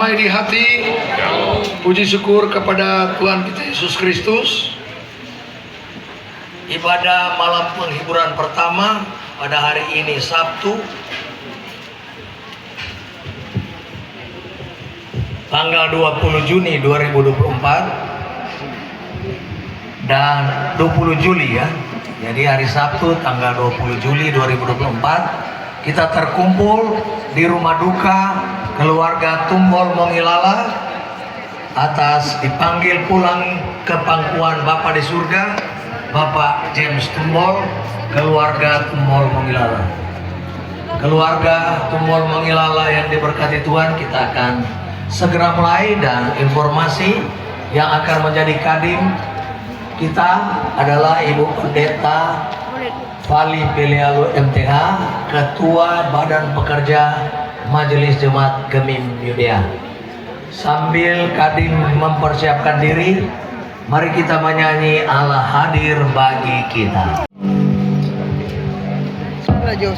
damai di hati. Puji syukur kepada Tuhan kita Yesus Kristus. Ibadah malam penghiburan pertama pada hari ini Sabtu tanggal 20 Juni 2024 dan 20 Juli ya. Jadi hari Sabtu tanggal 20 Juli 2024 kita terkumpul di rumah duka keluarga Tumbol Mongilala atas dipanggil pulang ke pangkuan Bapa di surga Bapak James Tumbol, keluarga Tumbol Mongilala. Keluarga Tumbol Mongilala yang diberkati Tuhan, kita akan segera mulai dan informasi yang akan menjadi kadim kita adalah Ibu Pendeta Fali Pilialu MTH, Ketua Badan Pekerja Majelis Jemaat Gemim Yudea. Sambil kadim mempersiapkan diri, mari kita menyanyi Allah hadir bagi kita. Salah jauh.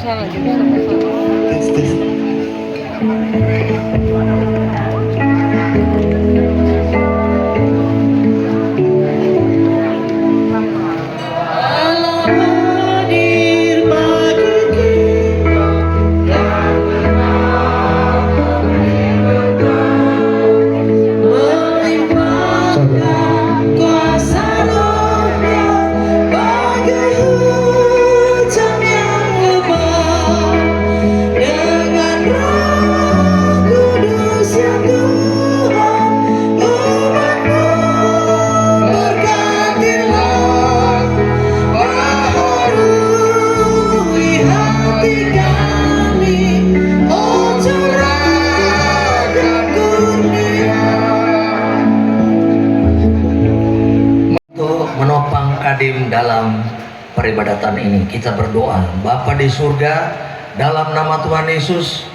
Dalam peribadatan ini kita berdoa. Bapa di surga, dalam nama Tuhan Yesus,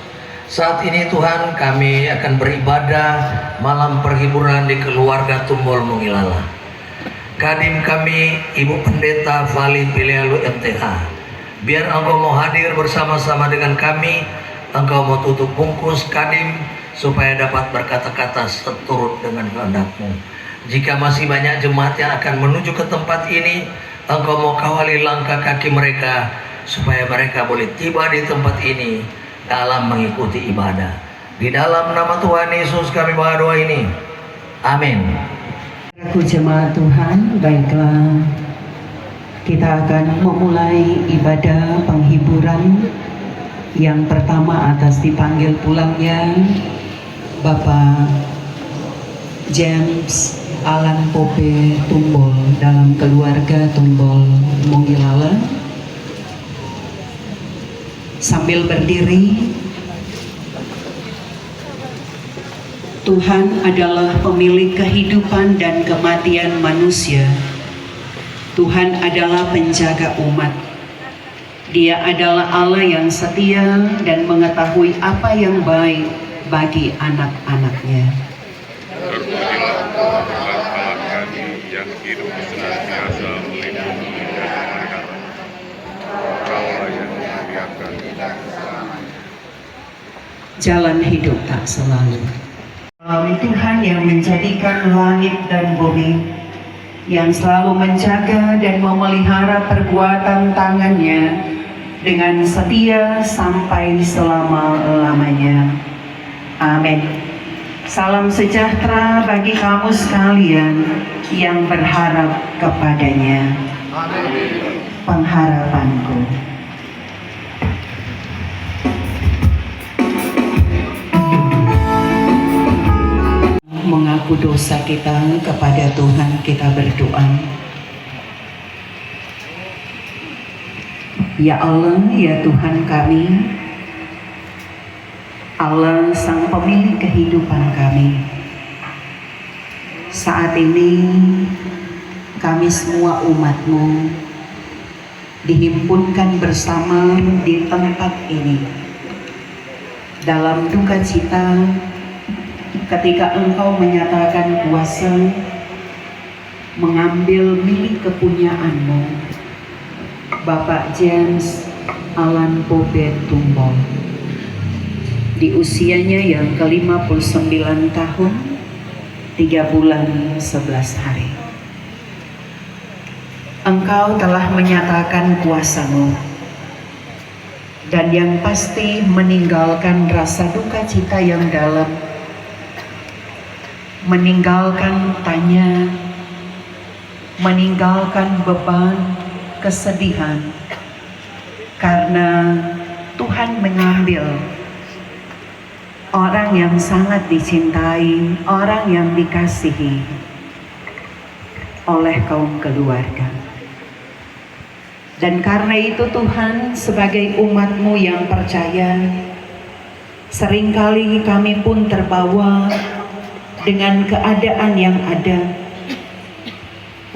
saat ini Tuhan kami akan beribadah malam perhiburan di keluarga Tumbol Mongilala. Kadim kami Ibu Pendeta Fali Pilialu MTH, biar Engkau mau hadir bersama-sama dengan kami. Engkau mau tutup bungkus kadim supaya dapat berkata-kata seturut dengan kehendak-Mu. Jika masih banyak jemaat yang akan menuju ke tempat ini, Engkau mau kawali langkah kaki mereka supaya mereka boleh tiba di tempat ini dalam mengikuti ibadah. Di dalam nama Tuhan Yesus kami berdoa ini. Amin. Aku jemaat Tuhan, baiklah kita akan memulai ibadah penghiburan yang pertama atas dipanggil pulangnya Bapak James Alan Pope Tumbol dalam keluarga Tumbol Mongilala. Sambil berdiri, Tuhan adalah pemilik kehidupan dan kematian manusia. Tuhan adalah penjaga umat. Dia adalah Allah yang setia dan mengetahui apa yang baik bagi anak-anaknya. Yang hidup senantiasa melindungi dan memelihara. Kaulah yang memuliakan. Jalan hidup tak selalu. Tuhan yang menjadikan langit dan bumi, yang selalu menjaga dan memelihara perbuatan tangannya dengan setia sampai selama-lamanya. Amin. Salam sejahtera bagi kamu sekalian yang berharap kepadanya. Pengharapanku. Mengaku dosa kita kepada Tuhan, kita berdoa. Ya Allah, ya Tuhan kami, Allah sang pemilik kehidupan kami. Saat ini kami semua umat-Mu dihimpunkan bersama di tempat ini dalam duka cita ketika Engkau menyatakan kuasa mengambil milik kepunyaan-Mu Bapak James Alan Pope Tumbol. di usianya yang ke-59 tahun 3 bulan 11 hari. Engkau telah menyatakan kuasa-Mu, dan yang pasti meninggalkan rasa duka cita yang dalam, meninggalkan tanya, meninggalkan beban, kesedihan, karena Tuhan mengambil orang yang sangat dicintai, orang yang dikasihi oleh kaum keluarga. Dan karena itu Tuhan, sebagai umat-Mu yang percaya, seringkali kami pun terbawa dengan keadaan yang ada.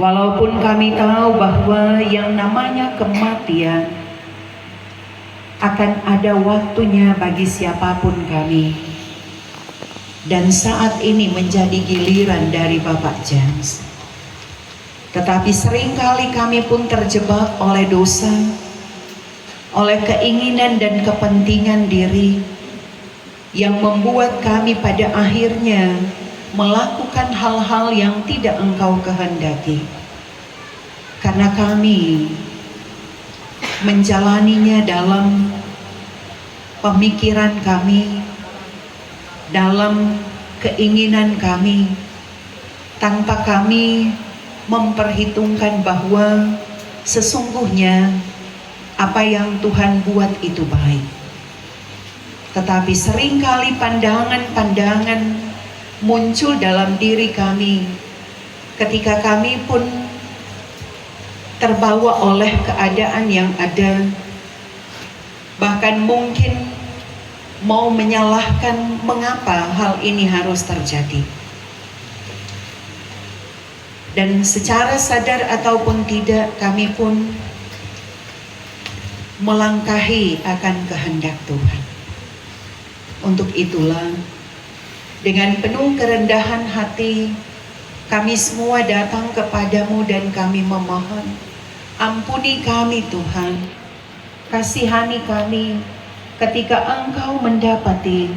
Walaupun kami tahu bahwa yang namanya kematian akan ada waktunya bagi siapapun kami. Dan saat ini menjadi giliran dari Bapak James. Tetapi seringkali kami pun terjebak oleh dosa, oleh keinginan dan kepentingan diri yang membuat kami pada akhirnya melakukan hal-hal yang tidak Engkau kehendaki. Karena kami menjalaninya dalam pemikiran kami, dalam keinginan kami, tanpa kami memperhitungkan bahwa sesungguhnya apa yang Tuhan buat itu baik. Tetapi seringkali pandangan-pandangan muncul dalam diri kami ketika kami pun terbawa oleh keadaan yang ada, bahkan mungkin mau menyalahkan mengapa hal ini harus terjadi. Dan secara sadar ataupun tidak, kami pun melangkahi akan kehendak Tuhan. Untuk itulah, dengan penuh kerendahan hati, kami semua datang kepadamu dan kami memohon, ampuni kami Tuhan, kasihani kami ketika Engkau mendapati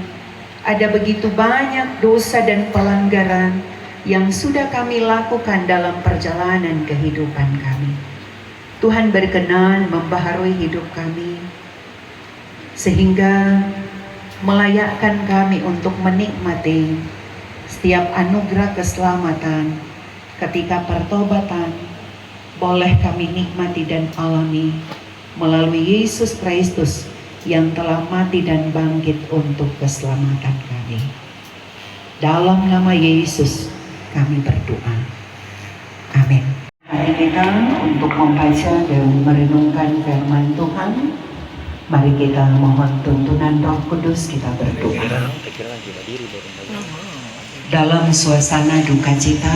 ada begitu banyak dosa dan pelanggaran yang sudah kami lakukan dalam perjalanan kehidupan kami. Tuhan berkenan membaharui hidup kami, sehingga melayakkan kami untuk menikmati setiap anugerah keselamatan ketika pertobatan boleh kami nikmati dan alami melalui Yesus Kristus yang telah mati dan bangkit untuk keselamatan kami. Dalam nama Yesus kami berdoa. Amin. Hari kita untuk membaca dan merenungkan firman Tuhan. Mari kita mohon tuntunan Roh Kudus, kita berdoa. Dalam suasana duka cita,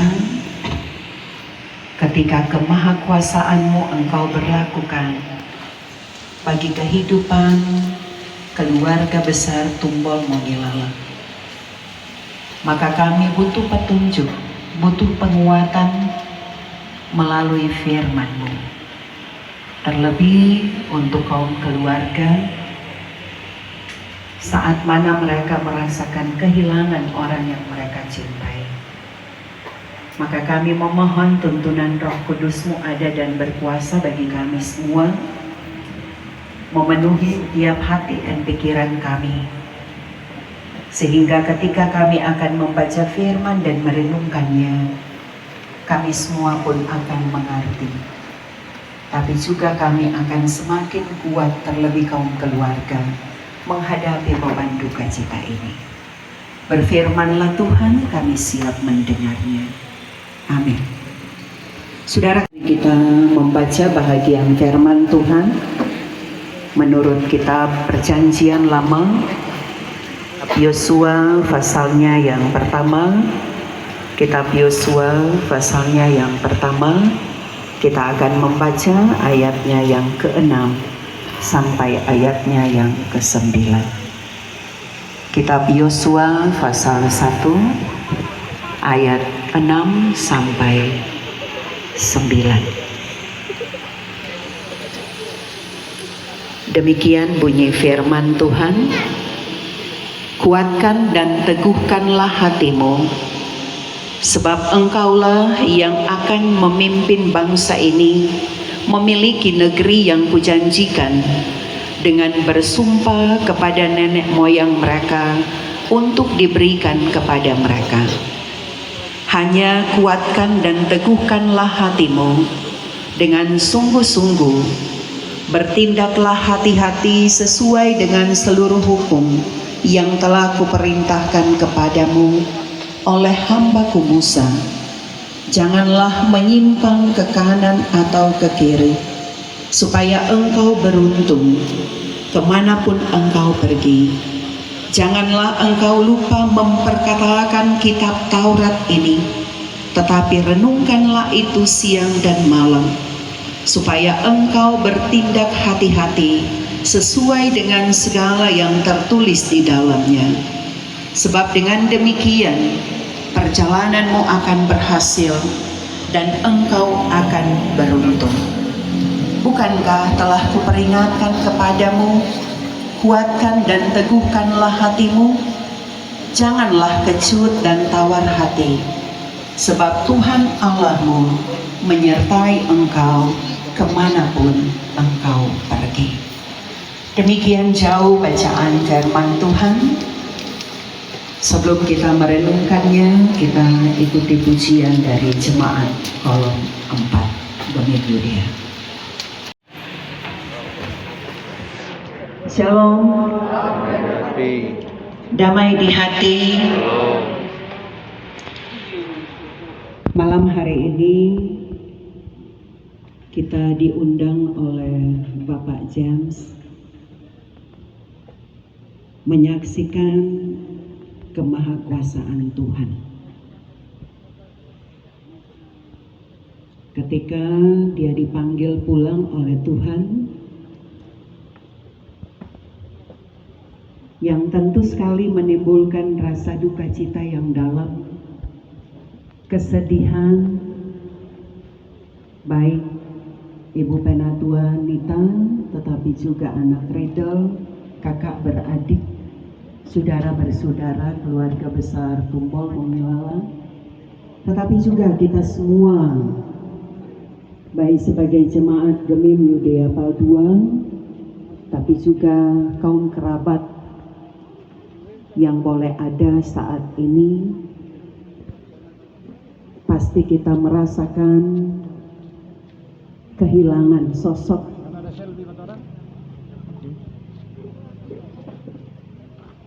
ketika kemahakuasaan-Mu Engkau berlakukan bagi kehidupan keluarga besar Tumbol Mongilala, maka kami butuh petunjuk, butuh penguatan melalui firman-Mu. Terlebih untuk kaum keluarga, saat mana mereka merasakan kehilangan orang yang mereka cintai. Maka kami memohon tuntunan Roh Kudus-Mu ada dan berkuasa bagi kami semua, memenuhi tiap hati dan pikiran kami, sehingga ketika kami akan membaca firman dan merenungkannya, kami semua pun akan mengerti. Tapi juga kami akan semakin kuat, terlebih kaum keluarga, menghadapi beban duka cita ini. Berfirmanlah Tuhan, kami siap mendengarnya. Amin. Saudara, kita membaca bahagian firman Tuhan menurut kitab Perjanjian Lama, Yosua pasalnya yang pertama. Kitab Yosua pasalnya yang pertama, kita akan membaca ayatnya yang ke-6 sampai ayatnya yang ke-9. Kitab Yosua pasal 1 ayat 6 sampai 9. Demikian bunyi firman Tuhan. Kuatkan dan teguhkanlah hatimu, sebab engkaulah yang akan memimpin bangsa ini memiliki negeri yang kujanjikan dengan bersumpah kepada nenek moyang mereka untuk diberikan kepada mereka. Hanya kuatkan dan teguhkanlah hatimu dengan sungguh-sungguh, bertindaklah hati-hati sesuai dengan seluruh hukum yang telah kuperintahkan kepadamu oleh hambaku Musa. Janganlah menyimpang ke kanan atau ke kiri, supaya engkau beruntung kemanapun engkau pergi. Janganlah engkau lupa memperkatakan kitab Taurat ini, tetapi renungkanlah itu siang dan malam, supaya engkau bertindak hati-hati sesuai dengan segala yang tertulis di dalamnya. Sebab dengan demikian perjalananmu akan berhasil dan engkau akan beruntung. Bukankah telah kuperingatkan kepadamu, kuatkan dan teguhkanlah hatimu, janganlah kecut dan tawar hati, sebab Tuhan Allahmu menyertai engkau kemanapun engkau pergi. Demikian jauh bacaan firman Tuhan. Sebelum kita merenungkannya, kita ikuti pujian dari jemaat kolom 4 Bumi Yudia. Shalom, damai di hati. Malam hari ini kita diundang oleh Bapak James menyaksikan kemahakuasaan Tuhan. Ketika dia dipanggil pulang oleh Tuhan, yang tentu sekali menimbulkan rasa duka cita yang dalam, kesedihan, baik Ibu Penatua Nita, tetapi juga anak Riddle, kakak beradik, saudara bersaudara, keluarga besar Tumpol Umilala, tetapi juga kita semua, baik sebagai jemaat Gemim Yudea Padua, tapi juga kaum kerabat yang boleh ada saat ini. Pasti kita merasakan kehilangan sosok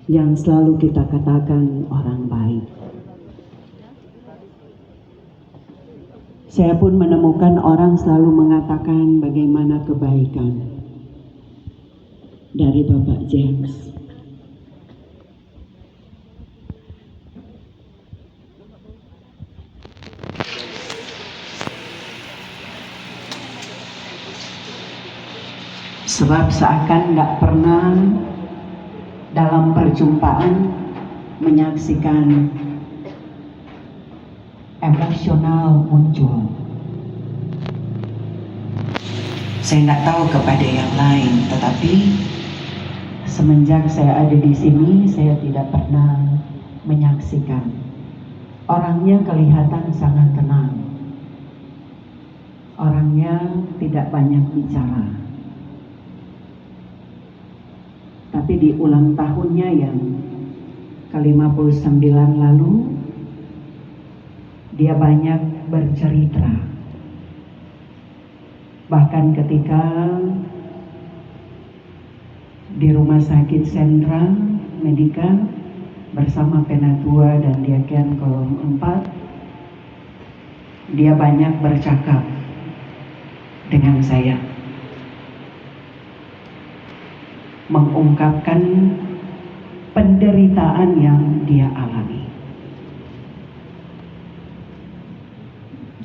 yang selalu kita katakan orang baik. Saya pun menemukan orang selalu mengatakan bagaimana kebaikan dari Bapak James. Sebab seakan tidak pernah dalam perjumpaan menyaksikan emosional muncul. Saya tidak tahu kepada yang lain, tetapi semenjak saya ada di sini, saya tidak pernah menyaksikan. Orangnya kelihatan sangat tenang. Orangnya tidak banyak bicara. Tapi di ulang tahunnya yang ke-59 lalu, dia banyak bercerita. Bahkan ketika di Rumah Sakit Sentra Medika bersama Penatua dan Diaken Kolom 4, dia banyak bercakap dengan saya, mengungkapkan penderitaan yang dia alami.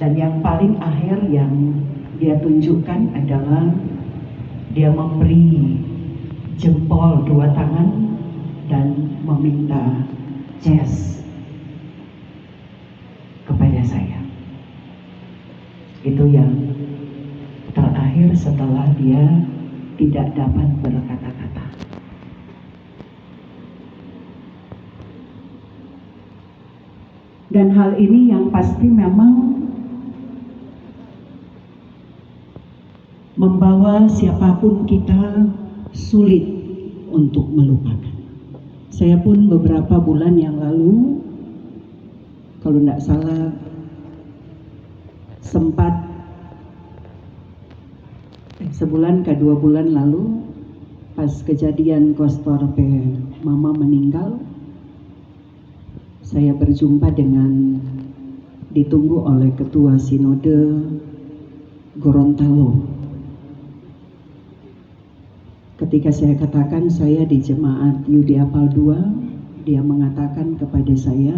Dan yang paling akhir yang dia tunjukkan adalah dia memberi jempol 2 tangan dan meminta jazz kepada saya. Itu yang terakhir setelah dia tidak dapat berkata-kata. Dan hal ini yang pasti memang membawa siapapun kita sulit untuk melupakan. Saya pun beberapa bulan yang lalu, kalau tidak salah, sempat sebulan ke 2 bulan lalu, pas kejadian Kostor P. Mama meninggal, saya berjumpa dengan ditunggu oleh Ketua Sinode Gorontalo. Ketika saya katakan saya di Jemaat Yudi Apal II, dia mengatakan kepada saya,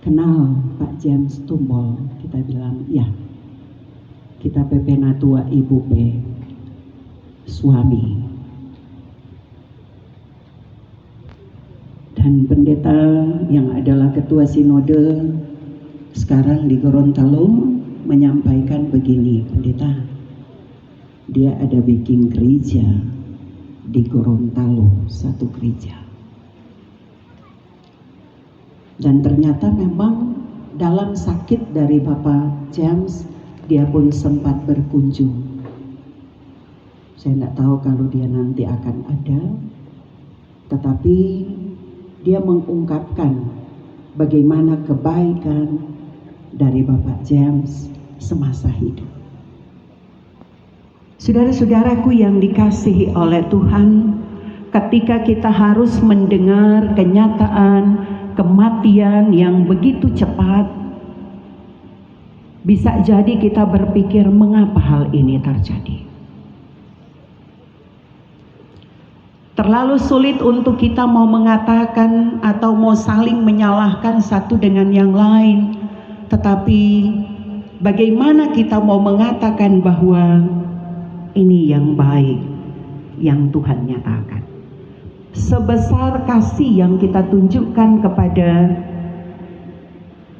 kenal Pak James Tumbol. Kita bilang, ya, kita Pepenatua Ibu P. Suami. Dan pendeta yang adalah ketua sinode sekarang di Gorontalo menyampaikan begini, pendeta, dia ada bikin gereja di Gorontalo, satu gereja. Dan ternyata memang dalam sakit dari Bapak James, dia pun sempat berkunjung. Saya tidak tahu kalau dia nanti akan ada, tetapi dia mengungkapkan bagaimana kebaikan dari Bapak James semasa hidup. Saudara-saudaraku yang dikasihi oleh Tuhan, ketika kita harus mendengar kenyataan kematian yang begitu cepat, bisa jadi kita berpikir mengapa hal ini terjadi. Terlalu sulit untuk kita mau mengatakan atau mau saling menyalahkan satu dengan yang lain. Tetapi bagaimana kita mau mengatakan bahwa ini yang baik yang Tuhan nyatakan. Sebesar kasih yang kita tunjukkan kepada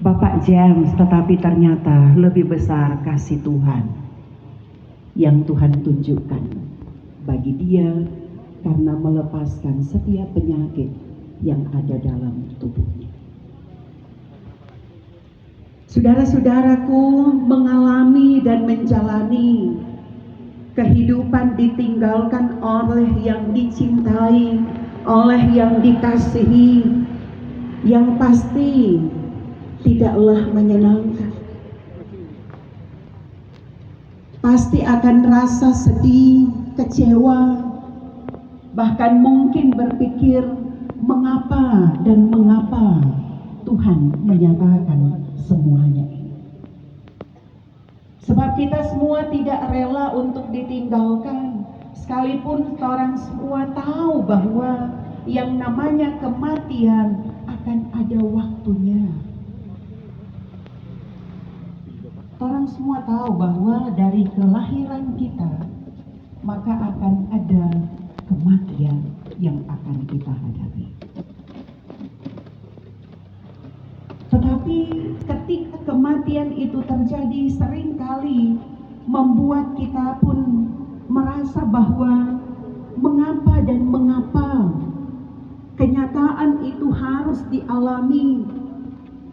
Bapak James, tetapi ternyata lebih besar kasih Tuhan yang Tuhan tunjukkan bagi dia karena melepaskan setiap penyakit yang ada dalam tubuhnya. Saudara-saudaraku, mengalami dan menjalani kehidupan ditinggalkan oleh yang dicintai, oleh yang dikasihi, yang pasti tidaklah menyenangkan. Pasti akan rasa sedih, kecewa, bahkan mungkin berpikir mengapa dan mengapa Tuhan menyatakan semuanya ini. Sebab kita semua tidak rela untuk ditinggalkan, sekalipun orang semua tahu bahwa yang namanya kematian akan ada waktunya. Orang semua tahu bahwa dari kelahiran kita maka akan ada kematian yang akan kita hadapi. Tetapi ketika kematian itu terjadi, seringkali membuat kita pun merasa bahwa mengapa dan mengapa kenyataan itu harus dialami,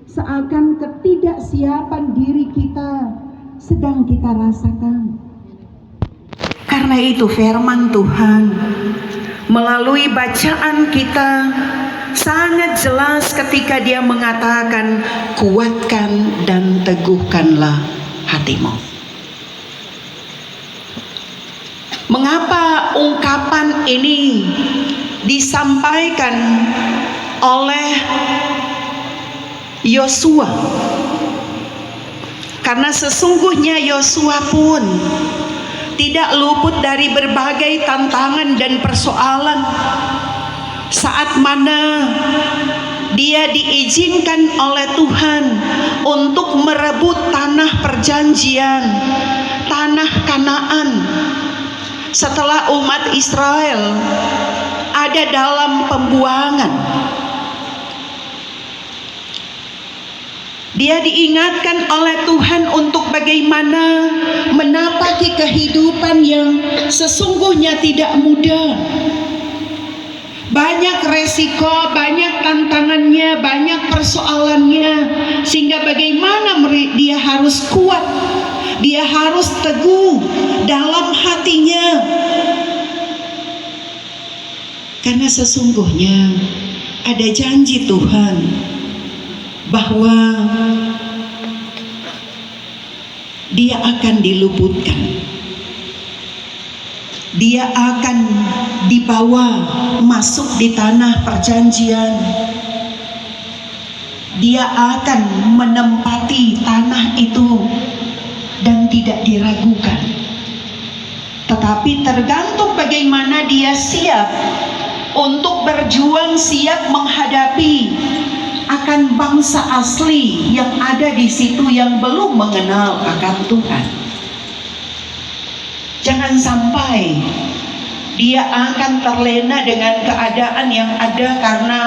seakan ketidaksiapan diri kita sedang kita rasakan. Karena itu firman Tuhan melalui bacaan kita sangat jelas ketika dia mengatakan, kuatkan dan teguhkanlah hatimu. Mengapa ungkapan ini disampaikan oleh Yosua? Karena sesungguhnya Yosua pun tidak luput dari berbagai tantangan dan persoalan saat mana dia diizinkan oleh Tuhan untuk merebut tanah perjanjian, tanah Kanaan, setelah umat Israel ada dalam pembuangan. Dia diingatkan oleh Tuhan untuk bagaimana menapaki kehidupan yang sesungguhnya tidak mudah. banyak resiko, banyak tantangannya, banyak persoalannya, sehingga bagaimana dia harus kuat, dia harus teguh dalam hatinya. Karena sesungguhnya ada janji Tuhan bahwa dia akan diluputkan, dia akan dibawa masuk di tanah perjanjian, dia akan menempati tanah itu dan tidak diragukan. Tetapi tergantung bagaimana dia siap untuk berjuang, siap menghadapi akan bangsa asli yang ada di situ yang belum mengenal akan Tuhan. Jangan sampai dia akan terlena dengan keadaan yang ada karena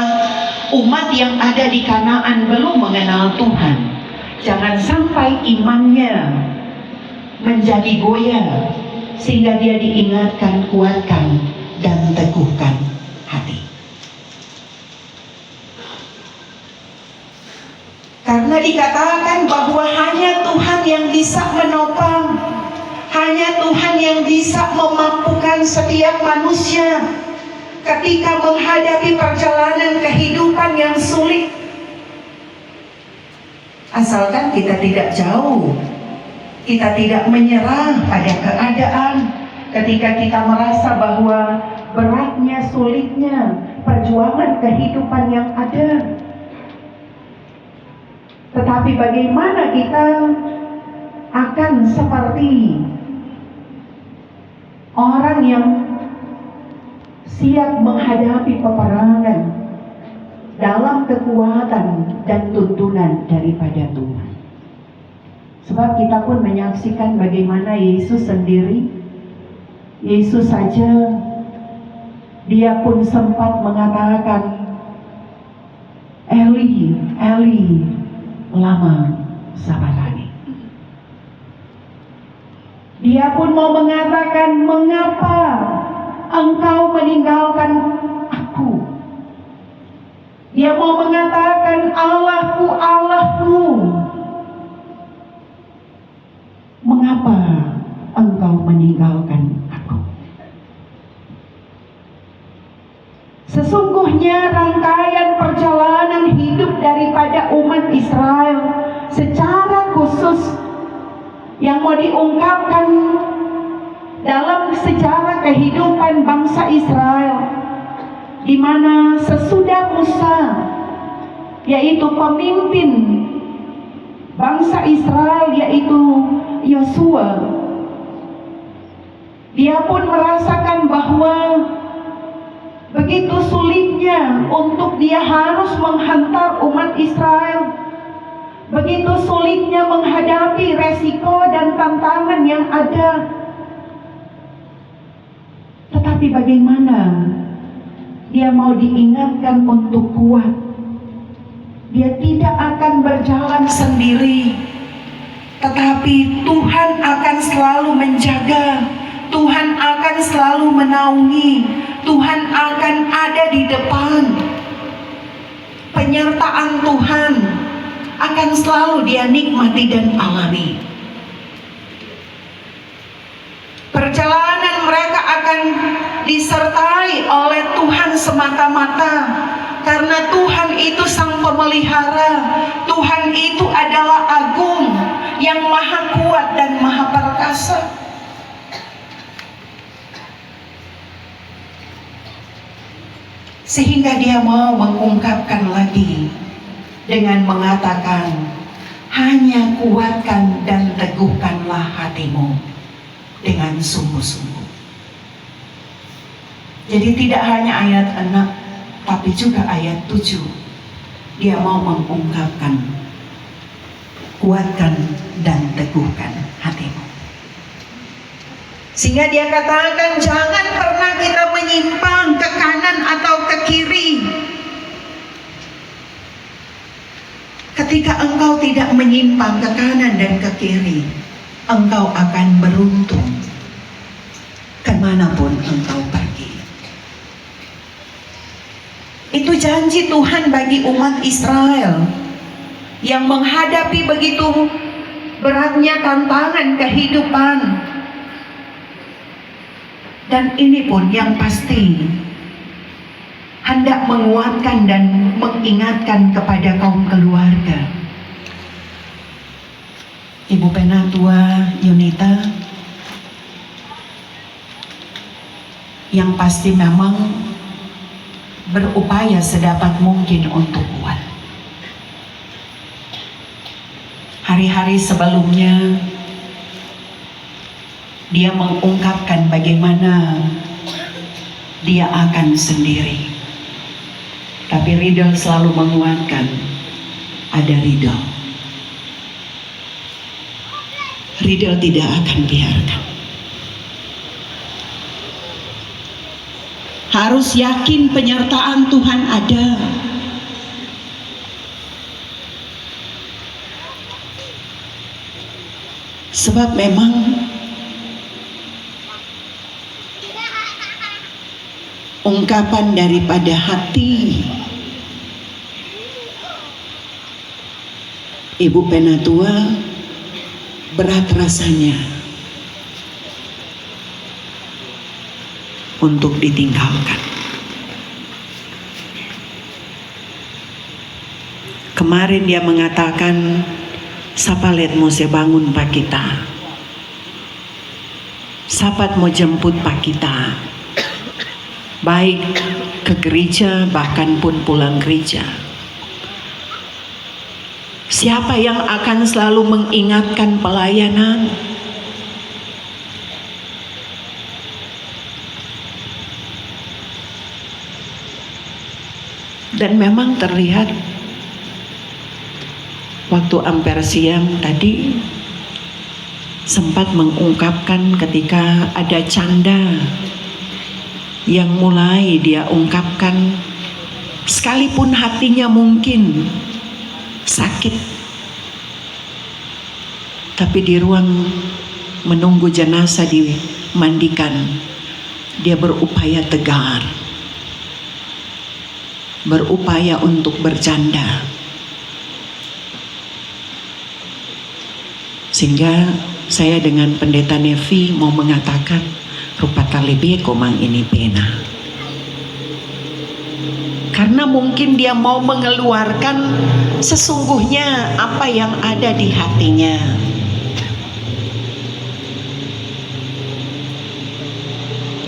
umat yang ada di Kanaan belum mengenal Tuhan. Jangan sampai imannya menjadi goyah, sehingga dia diingatkan, kuatkan dan teguhkan hati. Karena dikatakan bahwa hanya Tuhan yang bisa menopang, hanya Tuhan yang bisa memampukan setiap manusia ketika menghadapi perjalanan kehidupan yang sulit. Asalkan kita tidak jauh, kita tidak menyerah pada keadaan ketika kita merasa bahwa beratnya, sulitnya perjuangan kehidupan yang ada. Tetapi bagaimana kita akan seperti orang yang siap menghadapi peperangan dalam kekuatan dan tuntunan daripada Tuhan. Sebab kita pun menyaksikan bagaimana Yesus sendiri, Yesus saja, dia pun sempat mengatakan, Eli, Eli, lama sabachthani. Dia pun mau mengatakan, mengapa engkau meninggalkan aku? Dia mau mengatakan, Allahku, Allahku, mengapa engkau meninggalkan aku? Sesungguhnya rangkaian perjalanan hidup daripada umat Israel secara khusus yang mau diungkapkan dalam sejarah kehidupan bangsa Israel, di mana sesudah Musa, yaitu pemimpin bangsa Israel, yaitu Yosua, dia pun merasakan bahwa begitu sulitnya untuk dia harus menghantar umat Israel, begitu sulitnya menghadapi resiko dan tantangan yang ada. Tetapi bagaimana dia mau diingatkan untuk kuat. Dia tidak akan berjalan sendiri, tetapi Tuhan akan selalu menjaga, Tuhan akan selalu menaungi, Tuhan akan ada di depan. Penyertaan Tuhan akan selalu dia nikmati dan alami. Perjalanan mereka akan disertai oleh Tuhan semata-mata, karena Tuhan itu sang pemelihara. Tuhan itu adalah agung, yang maha kuat dan maha perkasa. Sehingga dia mau mengungkapkan lagi dengan mengatakan, hanya kuatkan dan teguhkanlah hatimu dengan sungguh-sungguh. Jadi tidak hanya ayat 6, tapi juga ayat 7. Dia mau mengungkapkan, kuatkan dan teguhkan hatimu. Sehingga dia katakan, jangan pernah kita menyimpang ke kanan atau ke kiri. Ketika engkau tidak menyimpang ke kanan dan ke kiri, engkau akan beruntung kemanapun engkau pergi. janji Tuhan bagi umat Israel yang menghadapi begitu beratnya tantangan kehidupan. Dan ini pun yang pasti hendak menguatkan dan mengingatkan kepada kaum keluarga. Ibu Penatua Yunita, yang pasti memang berupaya sedapat mungkin untuk kuat. Hari-hari sebelumnya dia mengungkapkan bagaimana dia akan sendiri. Tapi Riddle selalu menguatkan, ada Riddle. Riddle tidak akan biarkan. Harus yakin penyertaan Tuhan ada. Sebab memang ungkapan daripada hati Ibu Penatua berat rasanya untuk ditinggalkan. Kemarin dia mengatakan, sapalet mau saya bangun pak kita, sapat mau jemput pak kita, baik ke gereja bahkan pun pulang gereja. Siapa yang akan selalu mengingatkan pelayanan? Dan memang terlihat waktu Ampere siang tadi sempat mengungkapkan ketika ada canda yang mulai dia ungkapkan, sekalipun hatinya mungkin sakit, tapi di ruang menunggu jenazah dimandikan, dia berupaya tegar, berupaya untuk bercanda. Sehingga saya dengan Pendeta Nevi mau mengatakan, rupata lebih komang ini pena. Karena mungkin dia mau mengeluarkan sesungguhnya apa yang ada di hatinya.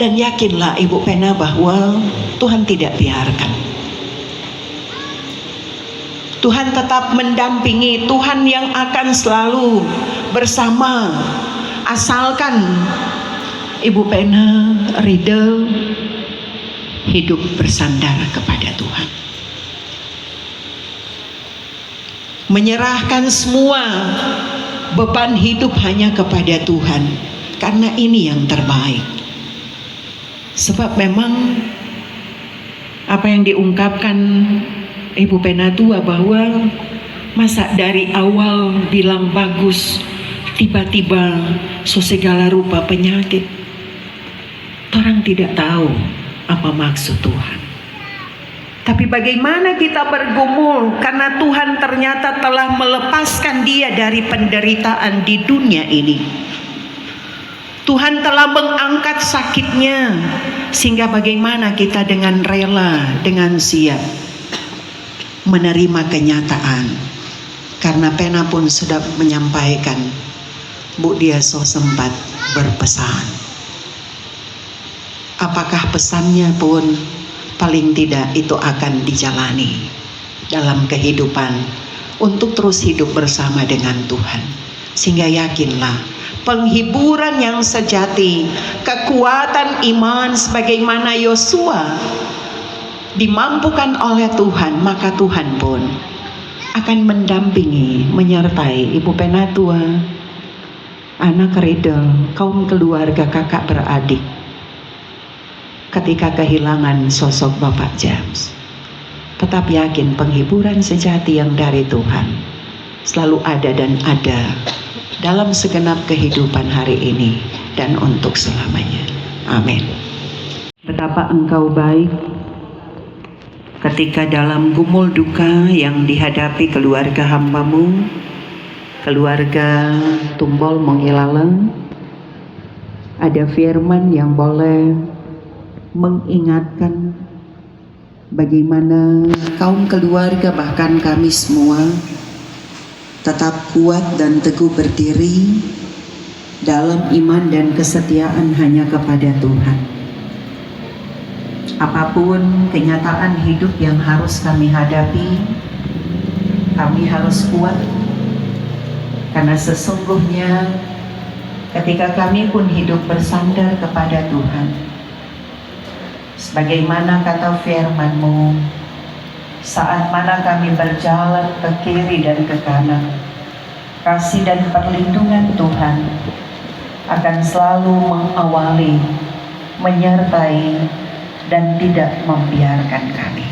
Dan yakinlah Ibu Pena bahwa Tuhan tidak biarkan. Tuhan tetap mendampingi, Tuhan yang akan selalu bersama. Asalkan Ibu Pena Riddle hidup bersandar kepada Tuhan, menyerahkan semua beban hidup hanya kepada Tuhan, karena ini yang terbaik. Sebab memang apa yang diungkapkan Ibu Penatua bahwa masa dari awal bilang bagus, tiba-tiba segala rupa penyakit. Orang tidak tahu apa maksud Tuhan. Tapi bagaimana kita bergumul karena Tuhan ternyata telah melepaskan dia dari penderitaan di dunia ini. Tuhan telah mengangkat sakitnya, sehingga bagaimana kita dengan rela, dengan siap menerima kenyataan. Karena Pena pun sudah menyampaikan, Bu Diaso sempat berpesan. Apakah pesannya pun paling tidak itu akan dijalani dalam kehidupan untuk terus hidup bersama dengan Tuhan. Sehingga yakinlah penghiburan yang sejati, kekuatan iman sebagaimana Yosua dimampukan oleh Tuhan, maka Tuhan pun akan mendampingi, menyertai Ibu Penatua, anak Riddle, kaum keluarga kakak beradik ketika kehilangan sosok Bapak James. Tetap yakin penghiburan sejati yang dari Tuhan selalu ada dan ada dalam segenap kehidupan hari ini dan untuk selamanya. Amin. Betapa Engkau baik, ketika dalam gumul duka yang dihadapi keluarga hamba-Mu, keluarga Tumbol Mengilaleng, ada firman yang boleh mengingatkan bagaimana kaum keluarga, bahkan kami semua, tetap kuat dan teguh berdiri dalam iman dan kesetiaan hanya kepada Tuhan. Apapun kenyataan hidup yang harus kami hadapi, kami harus kuat, karena sesungguhnya ketika kami pun hidup bersandar kepada Tuhan, sebagaimana kata firman-Mu, saat mana kami berjalan ke kiri dan ke kanan, kasih dan perlindungan Tuhan akan selalu mengawali, menyertai, dan tidak membiarkan kami.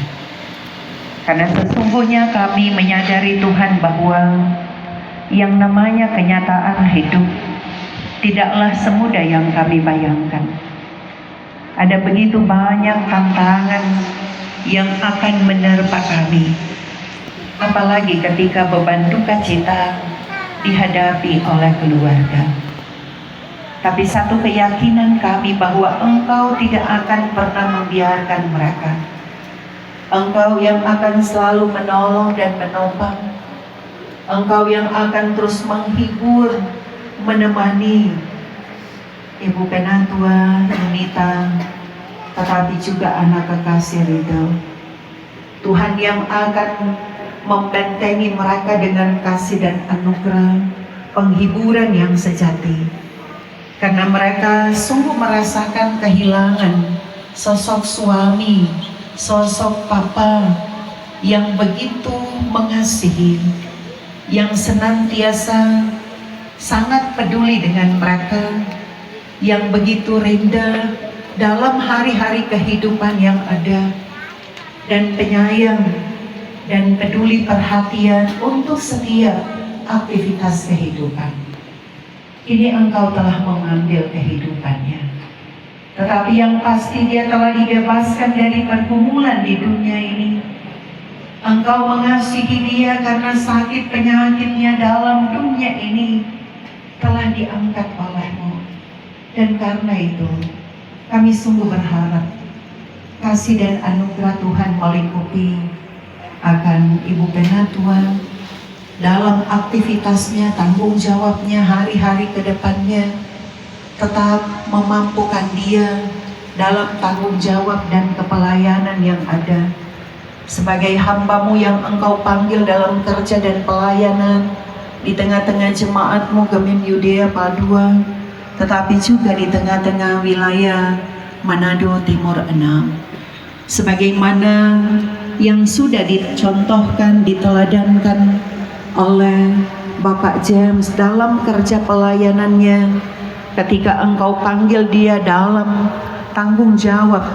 Karena sesungguhnya kami menyadari Tuhan bahwa yang namanya kenyataan hidup tidaklah semudah yang kami bayangkan. Ada begitu banyak tantangan yang akan menerpa kami, apalagi ketika beban duka cita dihadapi oleh keluarga. Tapi satu keyakinan kami bahwa Engkau tidak akan pernah membiarkan mereka. Engkau yang akan selalu menolong dan menopang. Engkau yang akan terus menghibur, menemani Ibu Penatua Yunita, tetapi juga anak kekasih Ridho. Tuhan yang akan membentengi mereka dengan kasih dan anugerah, penghiburan yang sejati. Karena mereka sungguh merasakan kehilangan sosok suami, sosok papa yang begitu mengasihi, yang senantiasa sangat peduli dengan mereka, yang begitu rendah dalam hari-hari kehidupan yang ada, dan penyayang dan peduli perhatian untuk setiap aktivitas kehidupan. Ini Engkau telah mengambil kehidupannya, tetapi yang pasti dia telah dibebaskan dari pergumulan di dunia ini. Engkau mengasihi dia karena sakit penyakitnya dalam dunia ini telah diangkat oleh-Mu. Dan karena itu kami sungguh berharap kasih dan anugerah Tuhan melingkupi akan Ibu Penatua dalam aktivitasnya, tanggung jawabnya hari-hari ke depannya, tetap memampukan dia dalam tanggung jawab dan kepelayanan yang ada. Sebagai hamba-Mu yang Engkau panggil dalam kerja dan pelayanan di tengah-tengah jemaat-Mu Gemim Yudea Padua, tetapi juga di tengah-tengah wilayah Manado Timur 6. Sebagaimana yang sudah dicontohkan, diteladankan oleh Bapak James dalam kerja pelayanannya, ketika Engkau panggil dia dalam tanggung jawab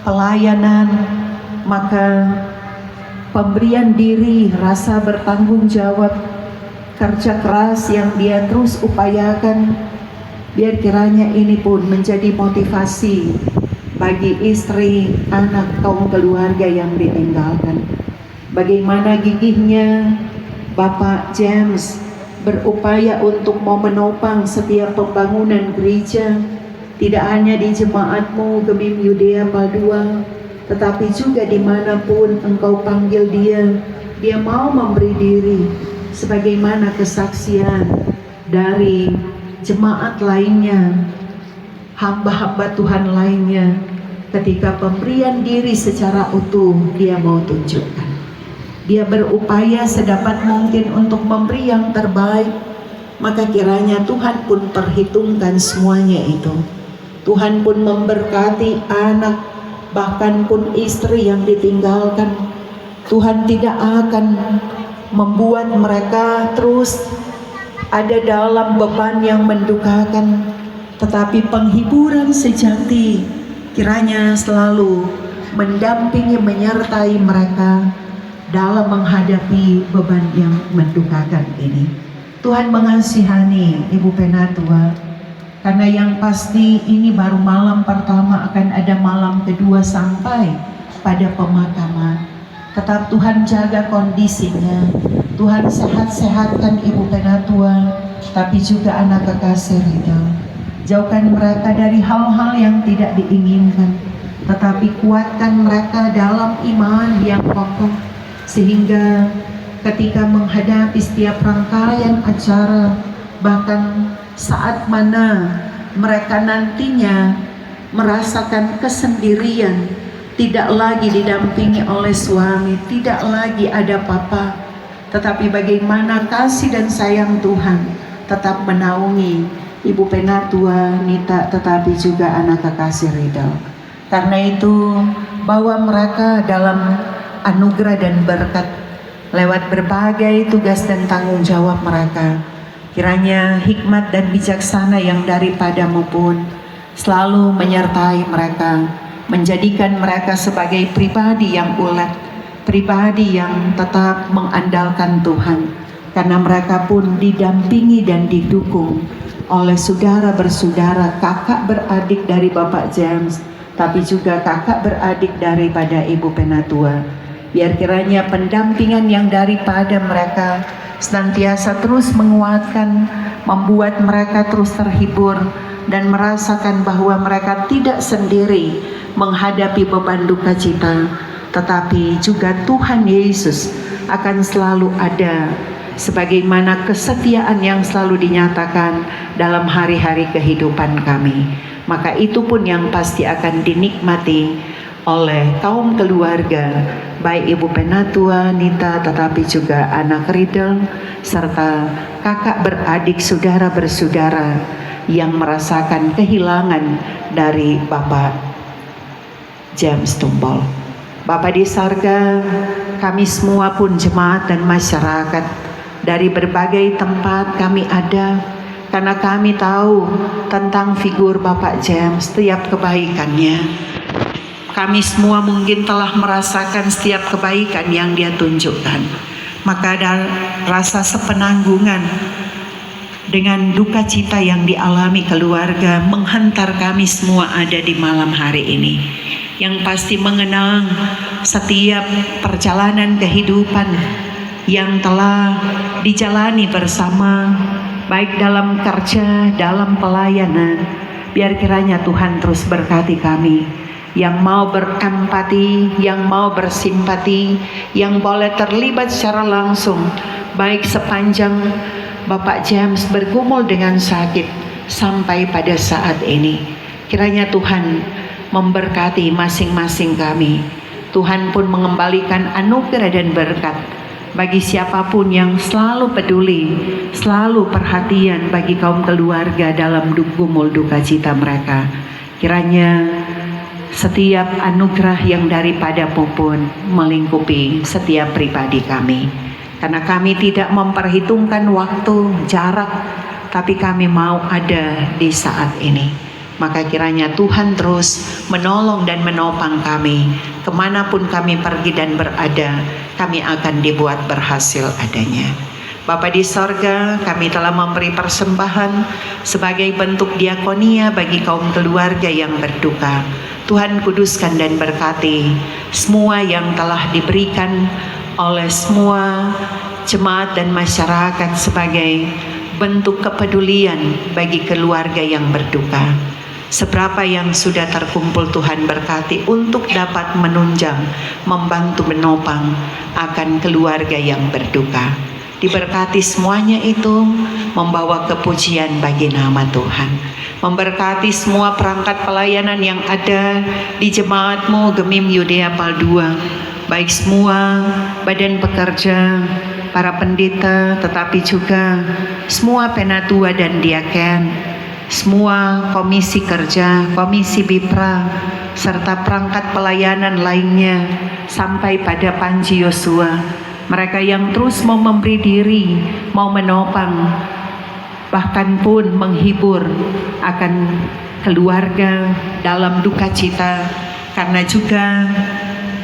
pelayanan, maka pemberian diri, rasa bertanggung jawab, kerja keras yang dia terus upayakan, biar kiranya ini pun menjadi motivasi bagi istri, anak, kaum keluarga yang ditinggalkan. Bagaimana gigihnya Bapak James berupaya untuk mau menopang setiap pembangunan gereja, tidak hanya di jemaat-Mu Gemim Yudea Padua, tetapi juga dimanapun Engkau panggil dia mau memberi diri, sebagaimana kesaksian dari jemaat lainnya, hamba-hamba Tuhan lainnya, ketika pemberian diri secara utuh dia mau tunjukkan. Dia berupaya sedapat mungkin untuk memberi yang terbaik, maka kiranya Tuhan pun perhitungkan semuanya itu. Tuhan pun memberkati anak, bahkan pun istri yang ditinggalkan. Tuhan tidak akan membuat mereka terus ada dalam beban yang mendukakan, tetapi penghiburan sejati kiranya selalu mendampingi, menyertai mereka dalam menghadapi beban yang mendukakan ini. Tuhan mengasihani Ibu Penatua, karena yang pasti ini baru malam pertama, akan ada malam kedua sampai pada pemakaman. Tetap Tuhan jaga kondisinya, Tuhan sehat-sehatkan Ibu Penatua, tapi juga anak kekasih Ridho. Jauhkan mereka dari hal-hal yang tidak diinginkan, tetapi kuatkan mereka dalam iman yang kokoh, sehingga ketika menghadapi setiap rangkaian acara, bahkan saat mana mereka nantinya merasakan kesendirian, tidak lagi didampingi oleh suami, tidak lagi ada papa, tetapi bagaimana kasih dan sayang Tuhan tetap menaungi Ibu Penatua Nita, tetapi juga anak kekasih Ridho. Karena itu, bawa mereka dalam anugerah dan berkat lewat berbagai tugas dan tanggung jawab mereka. Kiranya hikmat dan bijaksana yang daripadamu pun selalu menyertai mereka, menjadikan mereka sebagai pribadi yang ulet, pribadi yang tetap mengandalkan Tuhan, karena mereka pun didampingi dan didukung oleh saudara bersaudara, kakak beradik dari Bapak James, tapi juga kakak beradik daripada Ibu Penatua. Biar kiranya pendampingan yang daripada mereka senantiasa terus menguatkan, membuat mereka terus terhibur dan merasakan bahwa mereka tidak sendiri menghadapi beban duka cita, tetapi juga Tuhan Yesus akan selalu ada, sebagaimana kesetiaan yang selalu dinyatakan dalam hari-hari kehidupan kami. Maka itu pun yang pasti akan dinikmati oleh kaum keluarga, baik Ibu Penatua Nita, tetapi juga anak Ridho, serta kakak beradik, saudara bersaudara yang merasakan kehilangan dari Bapak James Tumbol. Bapak di Sarga, kami semua pun jemaat dan masyarakat dari berbagai tempat kami ada, karena kami tahu tentang figur Bapak James, setiap kebaikannya. Kami semua mungkin telah merasakan setiap kebaikan yang dia tunjukkan. Maka ada rasa sepenanggungan dengan duka cita yang dialami keluarga menghantar kami semua ada di malam hari ini. Yang pasti mengenang setiap perjalanan kehidupan yang telah dijalani bersama, baik dalam kerja, dalam pelayanan. Biar kiranya Tuhan terus berkati kami, yang mau berempati, yang mau bersimpati, yang boleh terlibat secara langsung, baik sepanjang Bapak James bergumul dengan sakit sampai pada saat ini. Kiranya Tuhan memberkati masing-masing kami. Tuhan pun mengembalikan anugerah dan berkat bagi siapapun yang selalu peduli, selalu perhatian bagi kaum keluarga dalam gumul duka cita mereka. Kiranya setiap anugerah yang daripada pun melingkupi setiap pribadi kami, karena kami tidak memperhitungkan waktu, jarak, tapi kami mau ada di saat ini. Maka kiranya Tuhan terus menolong dan menopang kami, kemanapun kami pergi dan berada, kami akan dibuat berhasil adanya. Bapa di sorga, kami telah memberi persembahan sebagai bentuk diakonia bagi kaum keluarga yang berduka. Tuhan kuduskan dan berkati semua yang telah diberikan oleh semua jemaat dan masyarakat sebagai bentuk kepedulian bagi keluarga yang berduka. Seberapa yang sudah terkumpul Tuhan berkati untuk dapat menunjang, membantu menopang akan keluarga yang berduka. Diberkati semuanya itu membawa kepujian bagi nama Tuhan. Memberkati semua perangkat pelayanan yang ada di jemaatmu Gemim Yudea Paldua, baik semua badan pekerja, para pendeta, tetapi juga semua penatua dan diaken, semua komisi kerja, komisi Bipra, serta perangkat pelayanan lainnya, sampai pada Panji Yosua, mereka yang terus mau memberi diri, mau menopang, bahkan pun menghibur akan keluarga dalam duka cita, karena juga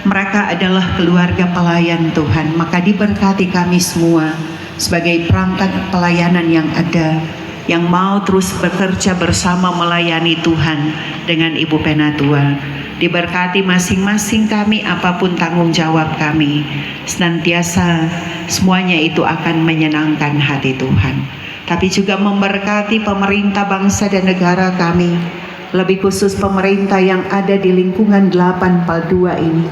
mereka adalah keluarga pelayan Tuhan. Maka diberkati kami semua sebagai perangkat pelayanan yang ada, yang mau terus bekerja bersama melayani Tuhan dengan Ibu Penatua. Diberkati masing-masing kami apapun tanggung jawab kami. Senantiasa semuanya itu akan menyenangkan hati Tuhan. Tapi juga memberkati pemerintah bangsa dan negara kami. Lebih khusus pemerintah yang ada di lingkungan 842 ini.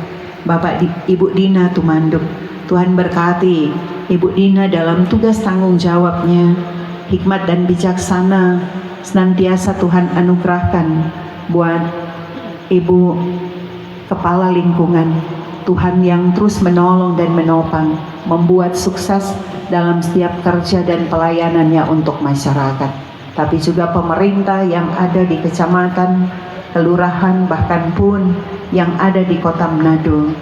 Bapak Ibu Dina Tumanduk. Tuhan berkati Ibu Dina dalam tugas tanggung jawabnya. Hikmat dan bijaksana senantiasa Tuhan anugerahkan buat Ibu Kepala Lingkungan. Tuhan yang terus menolong dan menopang, membuat sukses dalam setiap kerja dan pelayanannya untuk masyarakat. Tapi juga pemerintah yang ada di kecamatan, kelurahan, bahkan pun yang ada di Kota Manado.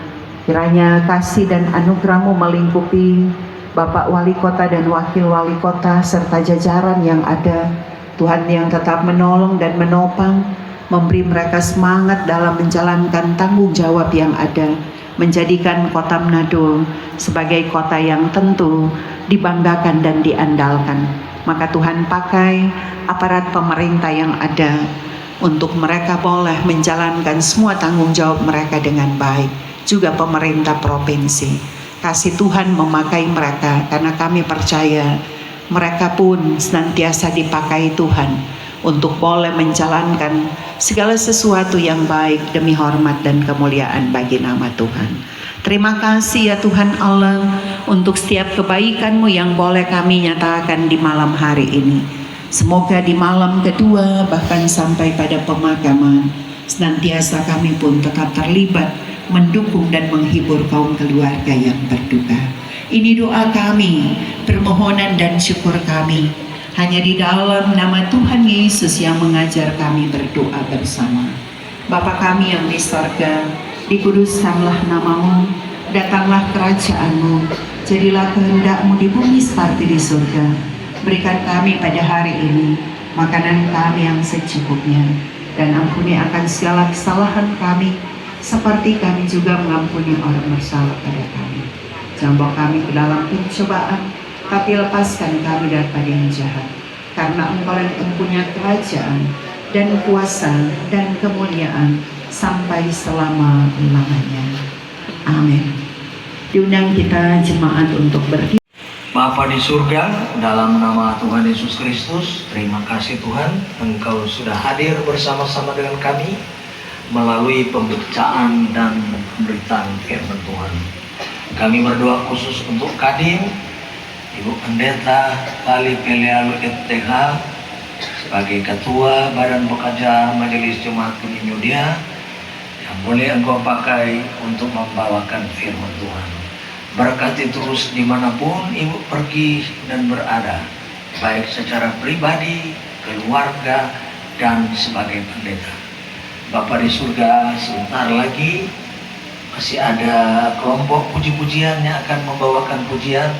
Kiranya kasih dan anugerah-Mu melingkupi Bapak Wali Kota dan Wakil Wali Kota serta jajaran yang ada. Tuhan yang tetap menolong dan menopang, memberi mereka semangat dalam menjalankan tanggung jawab yang ada, menjadikan Kota Manado sebagai kota yang tentu dibanggakan dan diandalkan. Maka Tuhan pakai aparat pemerintah yang ada untuk mereka boleh menjalankan semua tanggung jawab mereka dengan baik. Juga pemerintah provinsi, kasih Tuhan memakai mereka, karena kami percaya mereka pun senantiasa dipakai Tuhan untuk boleh menjalankan segala sesuatu yang baik demi hormat dan kemuliaan bagi nama Tuhan. Terima kasih ya Tuhan Allah untuk setiap kebaikan-Mu yang boleh kami nyatakan di malam hari ini. Semoga di malam kedua bahkan sampai pada pemakaman senantiasa kami pun tetap terlibat mendukung dan menghibur kaum keluarga yang berduka. Ini doa kami, permohonan dan syukur kami. Hanya di dalam nama Tuhan Yesus yang mengajar kami berdoa bersama. Bapa kami yang di sorga, dikuduskanlah nama-Mu, datanglah kerajaan-Mu, jadilah kehendak-Mu di bumi seperti di surga. Berikan kami pada hari ini makanan kami yang secukupnya, dan ampuni akan segala kesalahan kami, seperti kami juga mengampuni orang bersalah pada kami. Jangan bawa kami ke dalam pencobaan, tapi lepaskan kami daripada yang jahat. Karena Engkau yang mempunyai kerajaan dan kuasa dan kemuliaan sampai selama-lamanya. Amin. Diundang kita jemaat untuk berdiri. Bapa di surga, dalam nama Tuhan Yesus Kristus, terima kasih Tuhan, Engkau sudah hadir bersama-sama dengan kami melalui pembacaan dan pemberitaan firman Tuhan. Kami berdoa khusus untuk Kadin, Ibu Pendeta Kali Pelealu FTH sebagai Ketua Badan Pekerja Majelis Jemaat Kuning Yudia yang boleh Engkau pakai untuk membawakan firman Tuhan. Berkati terus dimanapun Ibu pergi dan berada, baik secara pribadi, keluarga, dan sebagai pendeta. Bapa di surga, sebentar lagi masih ada kelompok puji-pujian yang akan membawakan pujian.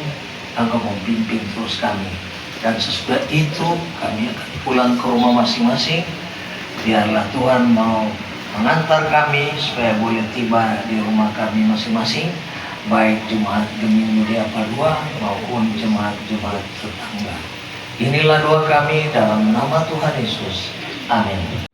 Engkau membimbing terus kami, dan sesudah itu kami akan pulang ke rumah masing-masing. Biarlah Tuhan mau mengantar kami supaya boleh tiba di rumah kami masing-masing, baik jemaat Gemini Yudia Padua maupun jemaat-jemaat tetangga. Inilah doa kami dalam nama Tuhan Yesus. Amin.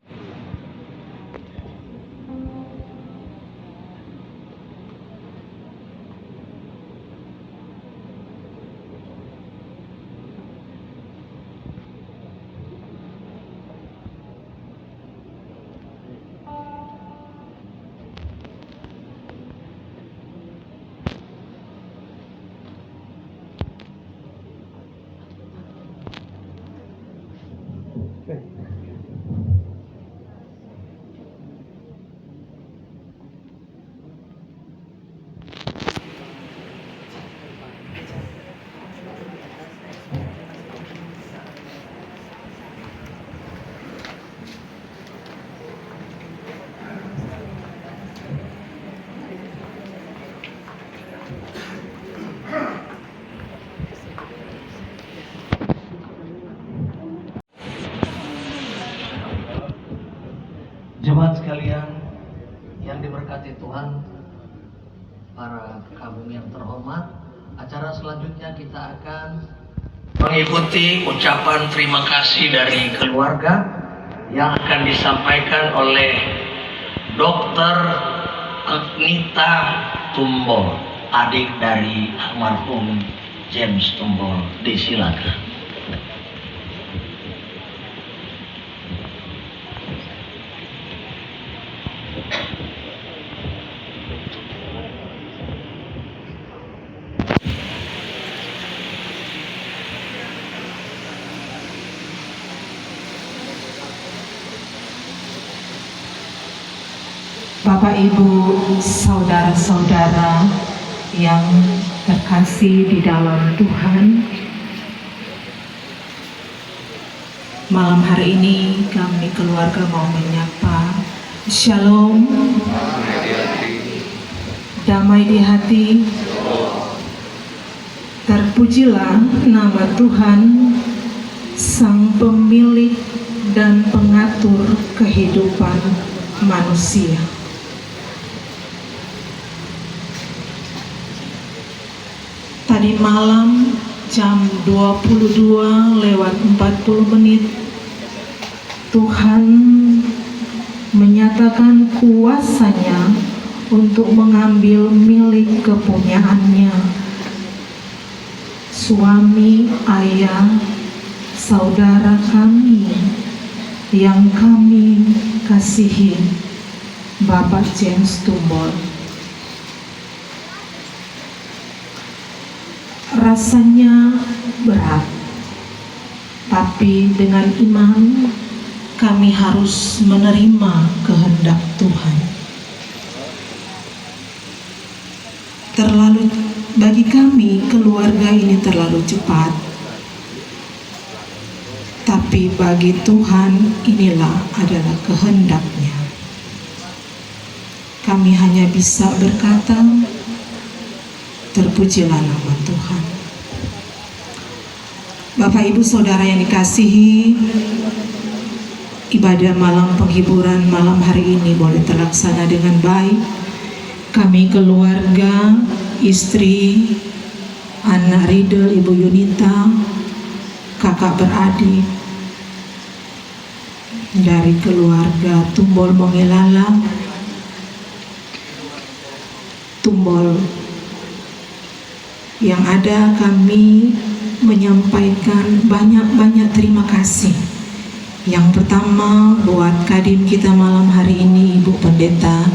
Jemaat sekalian yang diberkati Tuhan, para kabung yang terhormat, acara selanjutnya kita akan mengikuti ucapan terima kasih dari keluarga yang akan disampaikan oleh Dokter Agnita Tumbol, adik dari almarhum James Tumbol, disilakan. Bapak, Ibu, saudara-saudara yang terkasih di dalam Tuhan, malam hari ini kami keluarga mau menyapa Shalom, damai di hati. Terpujilah nama Tuhan, Sang Pemilik dan Pengatur kehidupan manusia. Tadi malam jam 22:40 Tuhan menyatakan kuasa-Nya untuk mengambil milik kepunyaannya. Suami, ayah, saudara kami yang kami kasihi, Bapak James Tumbol. Rasanya berat, tapi dengan iman kami harus menerima kehendak Tuhan. Bagi kami keluarga ini terlalu cepat, tapi bagi Tuhan inilah adalah kehendak-Nya. Kami hanya bisa berkata, terpujilah nama Tuhan. Bapak, Ibu, Saudara yang dikasihi, ibadah malam penghiburan malam hari ini boleh terlaksana dengan baik. Kami keluarga, istri, anak Riddle, Ibu Yunita, kakak beradik dari keluarga Tumbol Mongilala, Tumbol yang ada, kami menyampaikan banyak-banyak terima kasih. Yang pertama buat Kadim kita malam hari ini, Ibu Pendeta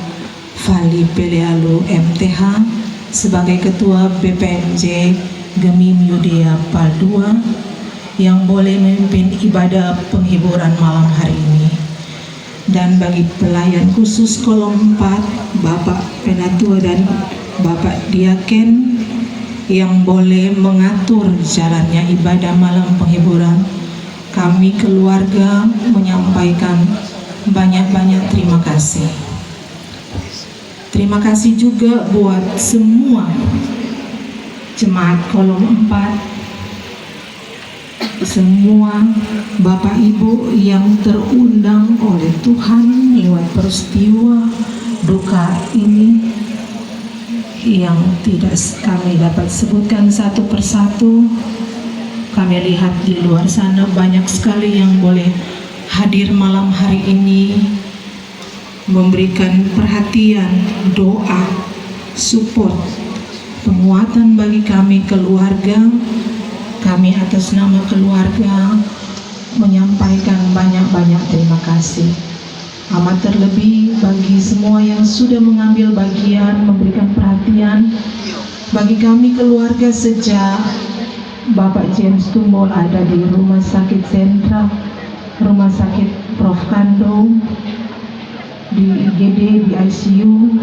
Fali Pelealu MTH sebagai Ketua BPMJ Gemim Yudea Pal 2 yang boleh memimpin ibadah penghiburan malam hari ini. Dan bagi pelayan khusus kolom 4, Bapak Penatua dan Bapak Diaken yang boleh mengatur jalannya ibadah malam penghiburan, kami keluarga menyampaikan banyak-banyak terima kasih. Terima kasih juga buat semua jemaat kolom 4, semua Bapak Ibu yang terundang oleh Tuhan lewat peristiwa duka ini yang tidak kami dapat sebutkan satu persatu. Kami lihat di luar sana banyak sekali yang boleh hadir malam hari ini, memberikan perhatian, doa, support, penguatan bagi kami keluarga. Kami atas nama keluarga menyampaikan banyak-banyak terima kasih. Amat terlebih bagi semua yang sudah mengambil bagian, memberikan perhatian bagi kami keluarga sejak Bapak James Tumbol ada di Rumah Sakit Sentra, Rumah Sakit Prof. Kando, di IGD, di ICU.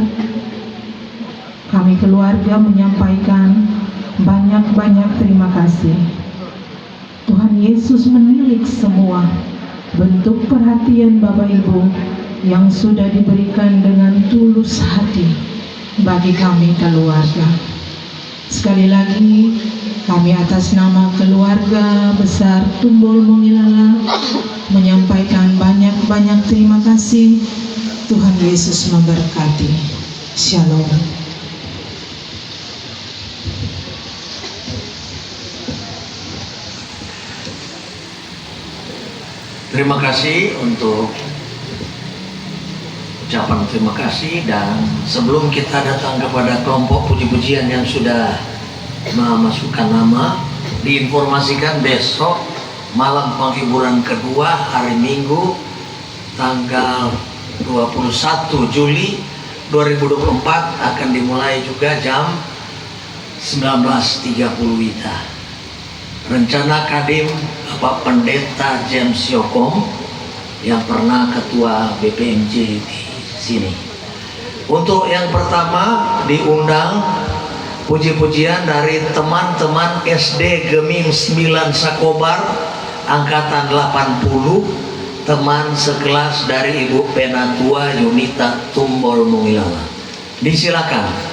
Kami keluarga menyampaikan banyak-banyak terima kasih. Tuhan Yesus menilik semua bentuk perhatian Bapak Ibu yang sudah diberikan dengan tulus hati bagi kami keluarga. Sekali lagi kami atas nama keluarga besar Tumbol Mongilala menyampaikan banyak-banyak terima kasih. Tuhan Yesus memberkati. Shalom. Terima kasih untuk ucapan terima kasih. Dan sebelum kita datang kepada kelompok puji-pujian yang sudah memasukkan nama, diinformasikan besok malam penghiburan kedua hari Minggu tanggal 21 Juli 2024 akan dimulai juga jam 19.30 WITA. Rencana Kadin Bapak Pendeta James Yokom yang pernah ketua BPMJ di sini. Untuk yang pertama diundang puji-pujian dari teman-teman SD Gemim 9 Sakobar angkatan 80, teman sekelas dari Ibu Penatua Yunita Tumbol Mungilala. Disilakan.